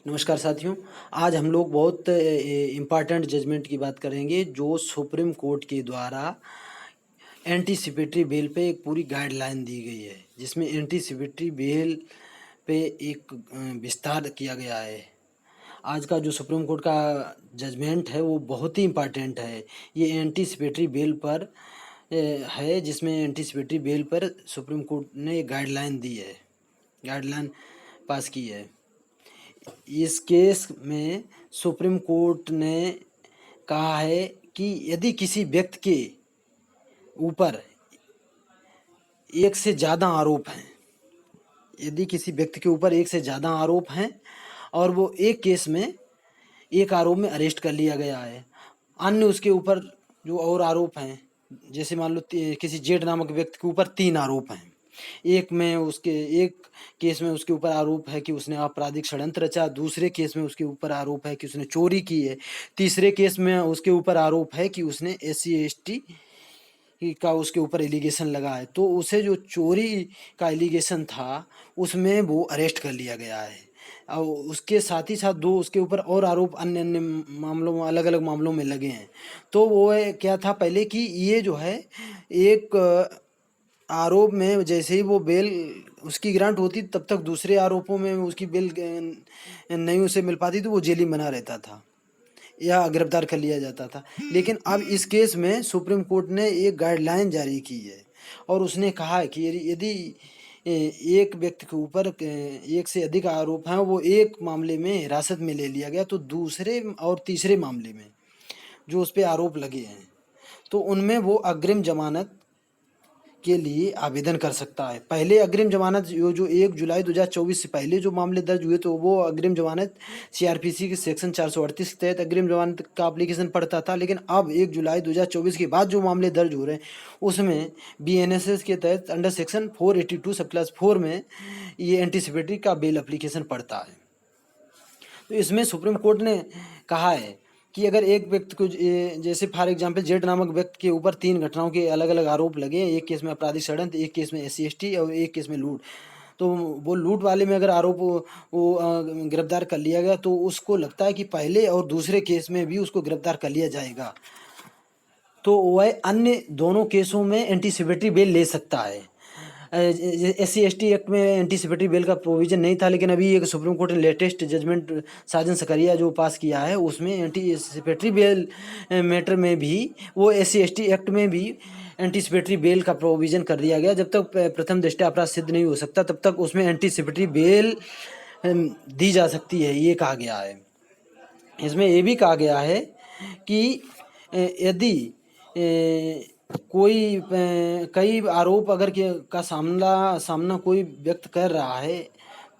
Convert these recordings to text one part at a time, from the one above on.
नमस्कार साथियों। आज हम लोग बहुत इम्पॉर्टेंट जजमेंट की बात करेंगे जो सुप्रीम कोर्ट के द्वारा एंटीसिपेटरी बेल पे एक पूरी गाइडलाइन दी गई है, जिसमें एंटीसिपेटरी बेल पे एक विस्तार किया गया है। आज का जो सुप्रीम कोर्ट का जजमेंट है वो बहुत ही इम्पॉर्टेंट है। ये एंटीसिपेटरी बेल पर है, जिसमें एंटीसिपेटरी बेल पर सुप्रीम कोर्ट ने एक गाइडलाइन दी है, गाइडलाइन पास की है। इस केस में सुप्रीम कोर्ट ने कहा है कि यदि किसी व्यक्ति के ऊपर एक से ज़्यादा आरोप हैं, यदि किसी व्यक्ति के ऊपर एक से ज़्यादा आरोप हैं और वो एक केस में एक आरोप में अरेस्ट कर लिया गया है, अन्य उसके ऊपर जो और आरोप हैं, जैसे मान लो किसी जेठ नामक व्यक्ति के ऊपर 3 आरोप हैं। एक केस में उसके ऊपर आरोप है कि उसने आपराधिक षड्यंत्र रचा, दूसरे केस में उसके ऊपर आरोप है कि उसने चोरी की है, तीसरे केस में उसके ऊपर आरोप है कि उसने SC/ST का उसके ऊपर एलिगेशन लगा है। तो उसे जो चोरी का एलिगेशन था उसमें वो अरेस्ट कर लिया गया है, और उसके साथ ही साथ 2 उसके ऊपर और आरोप अन्य अन्य मामलों में, अलग अलग मामलों में लगे हैं। तो वो क्या था पहले कि ये जो है एक आरोप में जैसे ही वो बेल उसकी ग्रांट होती तब तक दूसरे आरोपों में उसकी बेल नहीं उसे मिल पाती, तो वो जेल ही बना रहता था या गिरफ्तार कर लिया जाता था। लेकिन अब इस केस में सुप्रीम कोर्ट ने एक गाइडलाइन जारी की है और उसने कहा है कि यदि एक व्यक्ति के ऊपर एक से अधिक आरोप हैं, वो एक मामले में हिरासत में ले लिया गया, तो दूसरे और तीसरे मामले में जो उस पर आरोप लगे हैं तो उनमें वो अग्रिम जमानत के लिए आवेदन कर सकता है। पहले अग्रिम जमानत जो 1 जुलाई 2024 से पहले जो मामले दर्ज हुए तो वो अग्रिम जमानत CRPC के सेक्शन 438 के तहत अग्रिम जमानत का एप्लीकेशन पड़ता था। लेकिन अब 1 जुलाई 2024 के बाद जो मामले दर्ज हो रहे हैं उसमें BNSS के तहत अंडर सेक्शन 482 सब क्लास 4 में ये एंटीसिपेटरी का बेल एप्लीकेशन पड़ता है। तो इसमें सुप्रीम कोर्ट ने कहा है कि अगर एक व्यक्ति को जैसे फॉर एग्जांपल जेठ नामक व्यक्ति के ऊपर 3 घटनाओं के अलग अलग आरोप लगे हैं, एक केस में आपराधिक षड्यंत्र, एक केस में SC/ST और एक केस में लूट, तो वो लूट वाले में अगर आरोप वो गिरफ्तार कर लिया गया तो उसको लगता है कि पहले और दूसरे केस में भी उसको गिरफ्तार कर लिया जाएगा, तो वह अन्य दोनों केसों में एंटीसिपेटरी बेल ले सकता है। SC/ST एक्ट में एंटीसिपेटरी बेल का प्रोविजन नहीं था, लेकिन अभी एक सुप्रीम कोर्ट ने लेटेस्ट जजमेंट साजन सकरिया जो पास किया है उसमें एंटीसिपेटरी बेल मैटर में भी वो SC/ST एक्ट में भी एंटीसिपेटरी बेल का प्रोविजन कर दिया गया। जब तक प्रथम दृष्टया अपराध सिद्ध नहीं हो सकता तब तक उसमें एंटीसिपेटरी बेल दी जा सकती है, ये कहा गया है। इसमें ये भी कहा गया है कि यदि कोई कई आरोप अगर का सामना कोई व्यक्त कर रहा है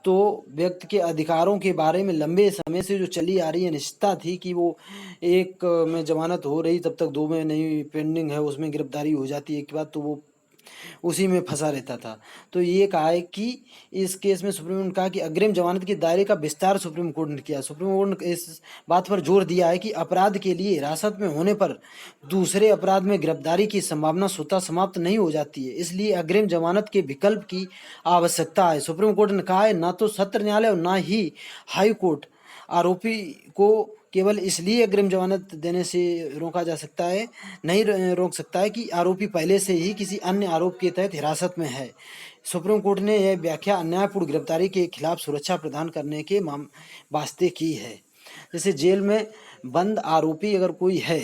तो व्यक्ति के अधिकारों के बारे में लंबे समय से जो चली आ रही अनिश्चितता थी कि वो एक में जमानत हो रही तब तक 2 में नहीं पेंडिंग है, उसमें गिरफ्तारी हो जाती है एक बात, तो वो उसी में फंसा रहता था। तो ये कहा है कि इस केस में सुप्रीम कोर्ट ने कहा कि अग्रिम जमानत के दायरे का विस्तार सुप्रीम कोर्ट ने किया। सुप्रीम कोर्ट ने इस बात पर जोर दिया है कि अपराध के लिए हिरासत में होने पर दूसरे अपराध में गिरफ्तारी की संभावना स्वतः समाप्त नहीं हो जाती है, इसलिए अग्रिम जमानत के विकल्प की आवश्यकता है। सुप्रीम कोर्ट ने कहा है ना तो सत्र न्यायालय और ना ही हाई कोर्ट आरोपी को केवल इसलिए अग्रिम जमानत देने से रोका जा सकता है, नहीं रोक सकता है कि आरोपी पहले से ही किसी अन्य आरोप के तहत हिरासत में है। सुप्रीम कोर्ट ने यह व्याख्या अन्यायपूर्ण गिरफ्तारी के खिलाफ सुरक्षा प्रदान करने के वास्ते की है। जैसे जेल में बंद आरोपी अगर कोई है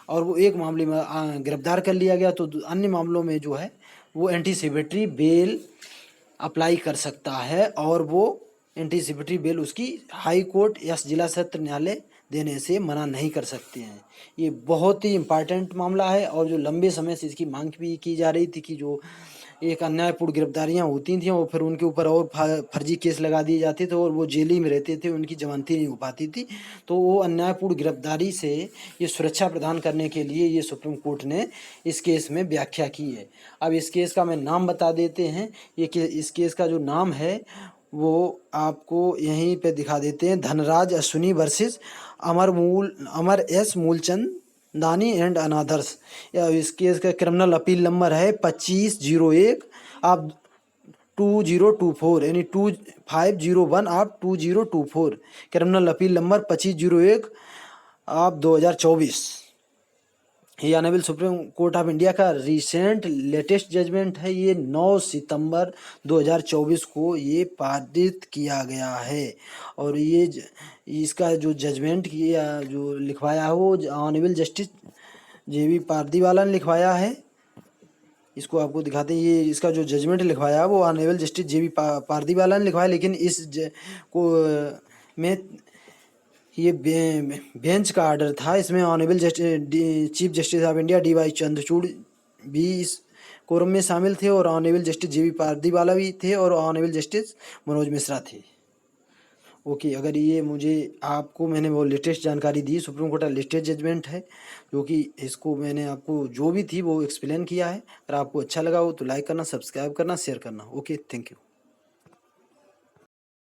और वो एक मामले में गिरफ्तार कर लिया गया तो अन्य मामलों में जो है वो एंटीसिपेटरी बेल अप्लाई कर सकता है और वो एंटीसिपेटरी बेल उसकी हाई कोर्ट या जिला सत्र न्यायालय देने से मना नहीं कर सकते हैं। ये बहुत ही इम्पॉर्टेंट मामला है और जो लंबे समय से इसकी मांग भी की जा रही थी कि जो एक अन्यायपूर्ण गिरफ्तारियां होती थी और फिर उनके ऊपर और फर्जी केस लगा दिए जाते थे और वो जेल ही में रहते थे, उनकी जमानती नहीं हो पाती थी। तो वो अन्यायपूर्ण गिरफ्तारी से ये सुरक्षा प्रदान करने के लिए ये सुप्रीम कोर्ट ने इस केस में व्याख्या की है। अब इस केस का मैं नाम बता देते हैं। इस केस का जो नाम है वो आपको यहीं पे दिखा देते हैं। धनराज अश्विनी वर्सेस अमर एस मूलचंद दानी एंड अनादर्स। इस केस का क्रिमिनल अपील नंबर है 2501। आप 2024 यानी 2501 of 2024, criminal appeal number 2501 of 2024। ये honourable supreme court of India का रिसेंट लेटेस्ट जजमेंट है। ये 9 सितंबर 2024 को ये पारित किया गया है। और ये इसका जो जजमेंट किया जो लिखवाया है वो ऑनरेबल जस्टिस JB पारदीवाला ने लिखवाया है। इसको आपको दिखाते हैं, ये इसका जो जजमेंट लिखवाया है वो ऑनरेबल जस्टिस JB पारदीवाला ने लिखवाया, लेकिन इस को में ये बेंच का ऑर्डर था। इसमें honourable chief justice of India DY Chandrachud भी इस कोरम में शामिल थे, और ऑनरेबल जस्टिस JB पारदीवाला भी थे, और ऑनरेबल जस्टिस मनोज मिश्रा थे। ओके, अगर ये मुझे आपको मैंने वो लेटेस्ट जानकारी दी, सुप्रीम कोर्ट का लेटेस्ट जजमेंट है, जो कि इसको मैंने आपको जो भी थी वो एक्सप्लेन किया है। अगर आपको अच्छा लगा हो तो लाइक करना, सब्सक्राइब करना, शेयर करना। Okay, thank you.